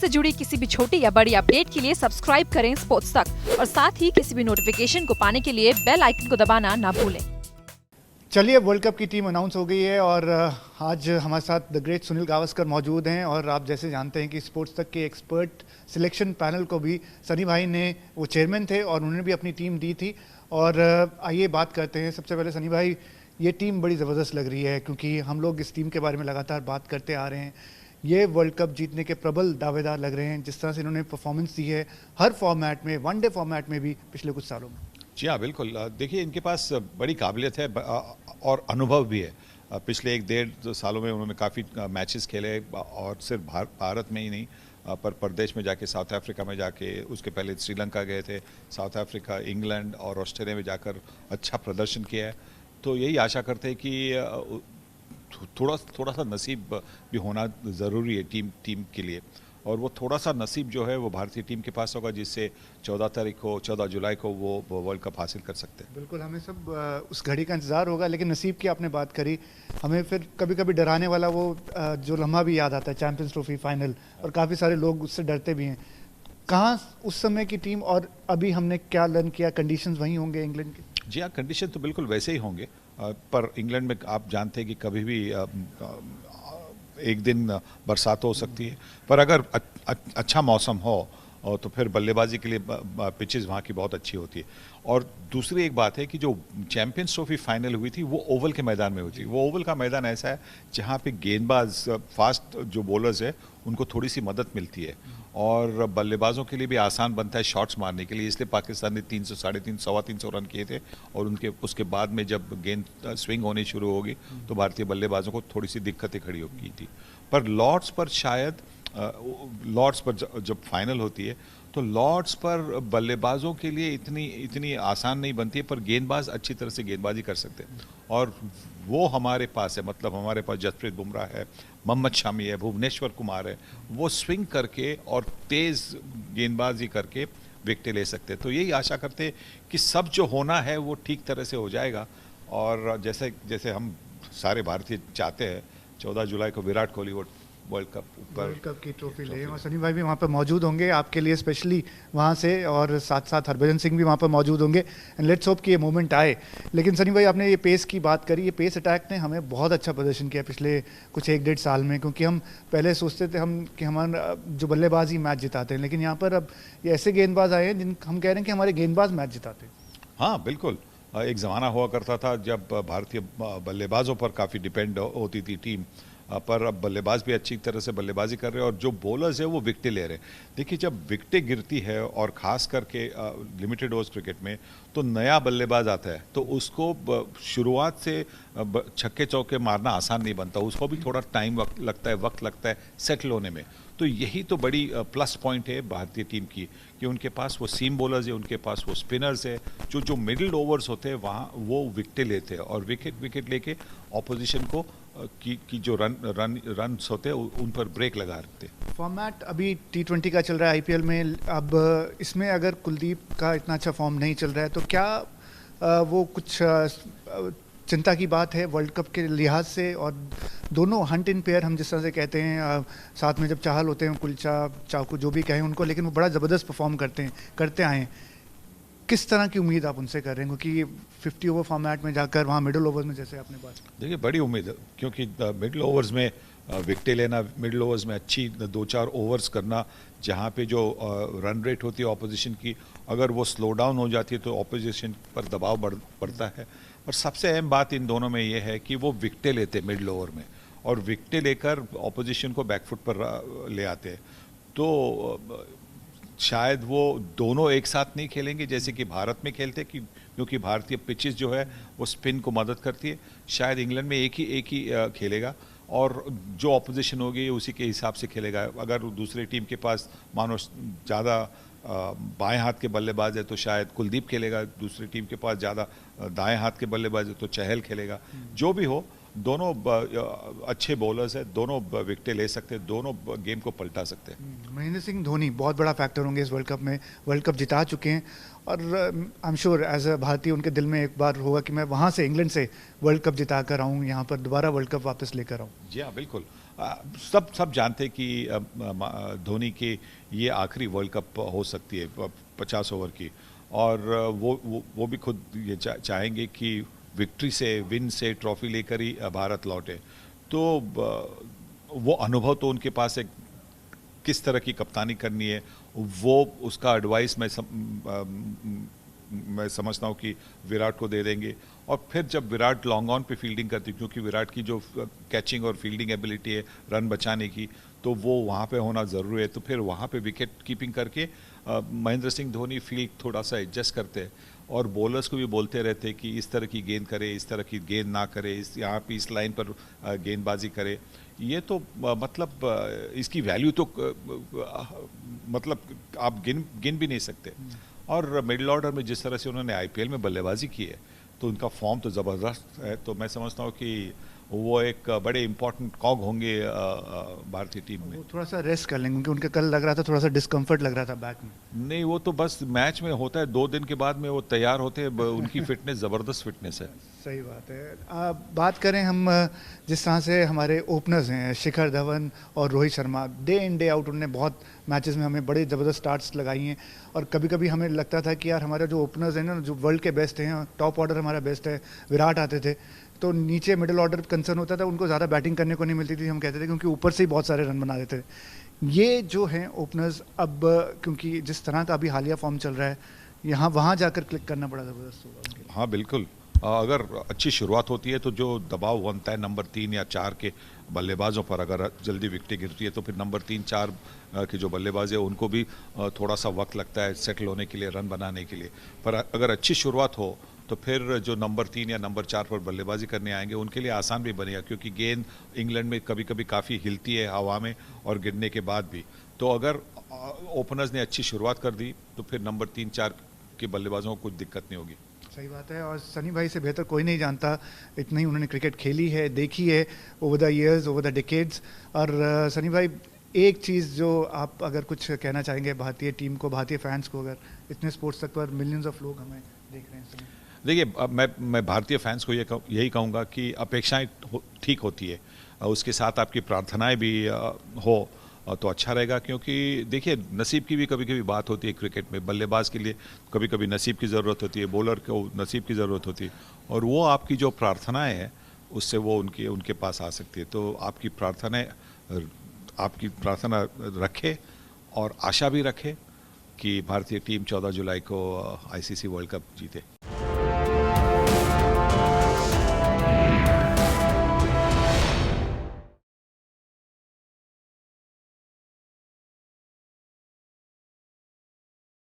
से जुड़ी किसी भी छोटी या बड़ी अपडेट के लिए सब्सक्राइब करें स्पोर्ट्स तक और साथ ही किसी भी नोटिफिकेशन को पाने के लिए बेल आइकन को दबाना ना भूलें। चलिए, वर्ल्ड कप की टीम अनाउंस हो गई है और आज हमारे साथ द ग्रेट सुनील गावस्कर मौजूद हैं। और आप जैसे जानते हैं कि स्पोर्ट्स तक के एक्सपर्ट सिलेक्शन पैनल को भी सनी भाई ने, वो चेयरमैन थे और उन्होंने भी अपनी टीम दी थी। और आइए बात करते हैं। सबसे पहले सनी भाई, ये टीम बड़ी ज़बरदस्त लग रही है क्योंकि हम लोग इस टीम के बारे में लगातार बात करते आ रहे हैं। ये वर्ल्ड कप जीतने के प्रबल दावेदार लग रहे हैं, जिस तरह से इन्होंने परफॉर्मेंस दी है हर फॉर्मेट में, वनडे फॉर्मेट में भी पिछले कुछ सालों में। जी हाँ, बिल्कुल। देखिए, इनके पास बड़ी काबिलियत है और अनुभव भी है। पिछले 1-1.5 सालों में उन्होंने काफ़ी मैचेस खेले और सिर्फ भारत में ही नहीं, पर प्रदेश में जाके, साउथ अफ्रीका में जाके, उसके पहले श्रीलंका गए थे, साउथ अफ्रीका, इंग्लैंड और ऑस्ट्रेलिया में जाकर अच्छा प्रदर्शन किया है। तो यही आशा करते हैं कि थोड़ा सा नसीब भी होना ज़रूरी है टीम के लिए, और वो थोड़ा सा नसीब जो है वो भारतीय टीम के पास होगा, जिससे 14 जुलाई को वो वर्ल्ड कप हासिल कर सकते हैं। बिल्कुल, हमें सब उस घड़ी का इंतज़ार होगा। लेकिन नसीब की आपने बात करी, हमें फिर कभी कभी डराने वाला वो जो लम्हा भी याद आता है, चैंपियंस ट्रॉफी फाइनल, और काफ़ी सारे लोग उससे डरते भी हैं। कहाँ उस समय की टीम और अभी हमने क्या लर्न किया? कंडीशंस वही होंगे इंग्लैंड के? जी हाँ, कंडीशन तो बिल्कुल वैसे ही होंगे, पर इंग्लैंड में आप जानते हैं कि कभी भी एक दिन बरसात हो सकती है, पर अगर अच्छा मौसम हो और तो फिर बल्लेबाजी के लिए पिचेस वहाँ की बहुत अच्छी होती है। और दूसरी एक बात है कि जो चैंपियंस ट्रॉफी फाइनल हुई थी वो ओवल के मैदान में हुई थी। वो ओवल का मैदान ऐसा है जहाँ पे गेंदबाज, फास्ट जो बॉलर्स है, उनको थोड़ी सी मदद मिलती है और बल्लेबाजों के लिए भी आसान बनता है शॉट्स मारने के लिए। इसलिए पाकिस्तान ने 300, 350, 325 रन किए थे और उसके बाद में जब गेंद स्विंग होनी शुरू होगी तो भारतीय बल्लेबाजों को थोड़ी सी दिक्कतें खड़ी हो की थी। पर लॉर्ड्स पर शायद जब फाइनल होती है तो लॉर्ड्स पर बल्लेबाजों के लिए इतनी आसान नहीं बनती है, पर गेंदबाज अच्छी तरह से गेंदबाजी कर सकते हैं और वो हमारे पास है। मतलब हमारे पास जसप्रीत बुमराह है, मोहम्मद शामी है, भुवनेश्वर कुमार है, वो स्विंग करके और तेज़ गेंदबाजी करके विकेट ले सकते हैं। तो यही आशा करते हैं कि सब जो होना है वो ठीक तरह से हो जाएगा। और जैसे हम सारे भारतीय चाहते हैं 14 जुलाई को विराट कोहली वो वर्ल्ड कप की ट्रॉफी ले, और सनी भाई भी वहाँ पर मौजूद होंगे आपके लिए स्पेशली वहाँ से, और साथ साथ हरभजन सिंह भी वहाँ पर मौजूद होंगे। एंड लेट्स होप कि ये मोमेंट आए। लेकिन सनी भाई, आपने ये पेस की बात करी, ये पेस अटैक ने हमें बहुत अच्छा प्रदर्शन किया पिछले कुछ 1-1.5 साल में, क्योंकि हम पहले सोचते थे कि हमारा जो बल्लेबाज ही मैच जिताते हैं, लेकिन यहाँ पर अब ये ऐसे गेंदबाज आए हैं जिन हम कह रहे हैं कि हमारे गेंदबाज मैच जिताते हैं। हाँ बिल्कुल, एक ज़माना हुआ करता था जब भारतीय बल्लेबाजों पर काफ़ी डिपेंड होती थी टीम, पर अब बल्लेबाज भी अच्छी तरह से बल्लेबाजी कर रहे हैं और जो बॉलर्स है वो विकेटें ले रहे हैं। देखिए, जब विकेटें गिरती है और ख़ास करके लिमिटेड ओवर्स क्रिकेट में, तो नया बल्लेबाज आता है तो उसको शुरुआत से छक्के चौके मारना आसान नहीं बनता, उसको भी थोड़ा टाइम वक्त लगता है सेटल होने में। तो यही तो बड़ी प्लस पॉइंट है भारतीय टीम की कि उनके पास वो सीम बॉलर्स है, उनके पास वो स्पिनर्स है, जो मिडिल ओवर्स होते हैं वहाँ वो विकेटें लेते हैं और विकेट लेके ऑपोजिशन को की जो रन्स होते हैं उन पर ब्रेक लगा देते हैं। फॉर्मेट अभी T20 का चल रहा है IPL में। अब इसमें अगर कुलदीप का इतना अच्छा फॉर्म नहीं चल रहा है तो क्या वो कुछ चिंता की बात है वर्ल्ड कप के लिहाज से? और दोनों हंट इन पेयर हम जिस तरह से कहते हैं, साथ में जब चाहल होते हैं, कुलचा चाकू जो भी कहें उनको, लेकिन वो बड़ा ज़बरदस्त परफॉर्म करते आए हैं। किस तरह की उम्मीद आप उनसे कर रहे हैं, क्योंकि 50 ओवर फॉर्मेट में जाकर वहाँ मिडिल ओवर में जैसे आपने बात? देखिए, बड़ी उम्मीद है, क्योंकि मिडिल ओवर्स में विकेटें लेना, मिडिल ओवर्स में अच्छी 2-4 ओवर्स करना, जहाँ पे जो रन रेट होती है ऑपोजिशन की, अगर वो स्लो डाउन हो जाती है तो ऑपोजिशन पर दबाव बढ़ता है। और सबसे अहम बात इन दोनों में ये है कि वो विकेटें लेते हैं मिडिल ओवर में और विकेटें लेकर ऑपोजिशन को बैकफुट पर ले आते हैं। तो शायद वो दोनों एक साथ नहीं खेलेंगे जैसे कि भारत में खेलते, क्योंकि भारतीय पिचेस जो है वो स्पिन को मदद करती है। शायद इंग्लैंड में एक ही खेलेगा और जो ऑपोजिशन होगी उसी के हिसाब से खेलेगा। अगर दूसरी टीम के पास मानो ज़्यादा बाएं हाथ के बल्लेबाज है तो शायद कुलदीप खेलेगा, दूसरी टीम के पास ज़्यादा दाएं हाथ के बल्लेबाज है तो चहल खेलेगा। जो भी हो, दोनों अच्छे बॉलर्स हैं, दोनों विकेटें ले सकते हैं, दोनों गेम को पलटा सकते हैं। महेंद्र सिंह धोनी बहुत बड़ा फैक्टर होंगे इस वर्ल्ड कप में। वर्ल्ड कप जिता चुके हैं और I am sure as a भारतीय उनके दिल में एक बार होगा कि मैं वहाँ से, इंग्लैंड से वर्ल्ड कप जिता कर आऊँ, यहाँ पर दोबारा वर्ल्ड कप वापस लेकर आऊँ। जी हाँ, बिल्कुल। सब जानते कि धोनी की ये आखिरी वर्ल्ड कप हो सकती है 50 ओवर की, और वो भी खुद ये चाहेंगे कि विक्ट्री से, विन से ट्रॉफी लेकर ही भारत लौटे। तो वो अनुभव तो उनके पास है, किस तरह की कप्तानी करनी है वो उसका एडवाइस मैं समझता हूँ कि विराट को दे देंगे। और फिर जब विराट लॉन्ग ऑन पे फील्डिंग करती, क्योंकि विराट की जो कैचिंग और फील्डिंग एबिलिटी है रन बचाने की, तो वो वहाँ पे होना ज़रूरी है। तो फिर वहाँ पे विकेट कीपिंग करके महेंद्र सिंह धोनी फील्ड थोड़ा सा एडजस्ट करते हैं और बॉलर्स को भी बोलते रहते हैं कि इस तरह की गेंद करे, इस तरह की गेंद ना करे, यहाँ पे इस लाइन पर गेंदबाजी करे। ये तो मतलब इसकी वैल्यू तो मतलब आप गिन भी नहीं सकते। और मिडिल ऑर्डर में जिस तरह से उन्होंने आईपीएल में बल्लेबाजी की है, तो उनका फॉर्म तो ज़बरदस्त है। तो मैं समझता हूँ कि वो एक बड़े इंपॉर्टेंट कॉग होंगे भारतीय टीम में। थोड़ा सा रेस्ट कर लेंगे, क्योंकि उनके कल लग रहा था थोड़ा सा डिस्कम्फर्ट लग रहा था बैक में। नहीं, वो तो बस मैच में होता है, 2 दिन के बाद में वो तैयार होते हैं। उनकी फिटनेस ज़बरदस्त फिटनेस है। सही बात है। बात करें हम जिस तरह से हमारे ओपनर्स हैं शिखर धवन और Rohit Sharma, day in day out उन्होंने बहुत मैचेस में हमें बड़े ज़बरदस्त स्टार्ट्स लगाई हैं। और कभी कभी हमें लगता था कि यार हमारे जो ओपनर्स हैं ना, जो वर्ल्ड के बेस्ट हैं, टॉप ऑर्डर हमारा बेस्ट है, विराट आते थे तो नीचे मिडिल ऑर्डर कंसर्न होता था, उनको ज़्यादा बैटिंग करने को नहीं मिलती थी, हम कहते थे, क्योंकि ऊपर से ही बहुत सारे रन बना देते थे। ये जो हैं ओपनर्स अब, क्योंकि जिस तरह का अभी हालिया फॉर्म चल रहा है, यहाँ वहाँ जाकर क्लिक करना बड़ा ज़बरदस्त होगा उनके लिए। हाँ बिल्कुल, अगर अच्छी शुरुआत होती है तो जो दबाव बनता है नंबर 3 या 4 के बल्लेबाजों पर, अगर जल्दी विकेट गिरती है तो फिर नंबर 3-4 के जो बल्लेबाज है उनको भी थोड़ा सा वक्त लगता है सेटल होने के लिए, रन बनाने के लिए। पर अगर अच्छी शुरुआत हो तो फिर जो नंबर 3 या नंबर 4 पर बल्लेबाजी करने आएंगे उनके लिए आसान भी बनेगा, क्योंकि गेंद इंग्लैंड में कभी कभी काफ़ी हिलती है हवा में और गिरने के बाद भी। तो अगर ओपनर्स ने अच्छी शुरुआत कर दी तो फिर नंबर 3-4 के बल्लेबाजों को कुछ दिक्कत नहीं होगी। सही बात है। और सनी भाई से बेहतर कोई नहीं जानता, इतना ही उन्होंने क्रिकेट खेली है, देखी है over the years, over the decades. और सनी भाई, एक चीज़ जो आप अगर कुछ कहना चाहेंगे भारतीय टीम को, भारतीय फैंस को, अगर इतने स्पोर्ट्स तक पर मिलियंस ऑफ लोग हमें देख रहे हैं। देखिए, मैं भारतीय फैंस को यही कहूँगा कि अपेक्षाएं ठीक होती है, उसके साथ आपकी प्रार्थनाएं भी हो तो अच्छा रहेगा। क्योंकि देखिए, नसीब की भी कभी कभी बात होती है क्रिकेट में। बल्लेबाज के लिए कभी कभी नसीब की ज़रूरत होती है, बॉलर को नसीब की ज़रूरत होती है, और वो आपकी जो प्रार्थनाएं हैं उससे वो उनके पास आ सकती है। तो आपकी प्रार्थना रखे और आशा भी रखे कि भारतीय टीम 14 जुलाई को आईसीसी वर्ल्ड कप जीते।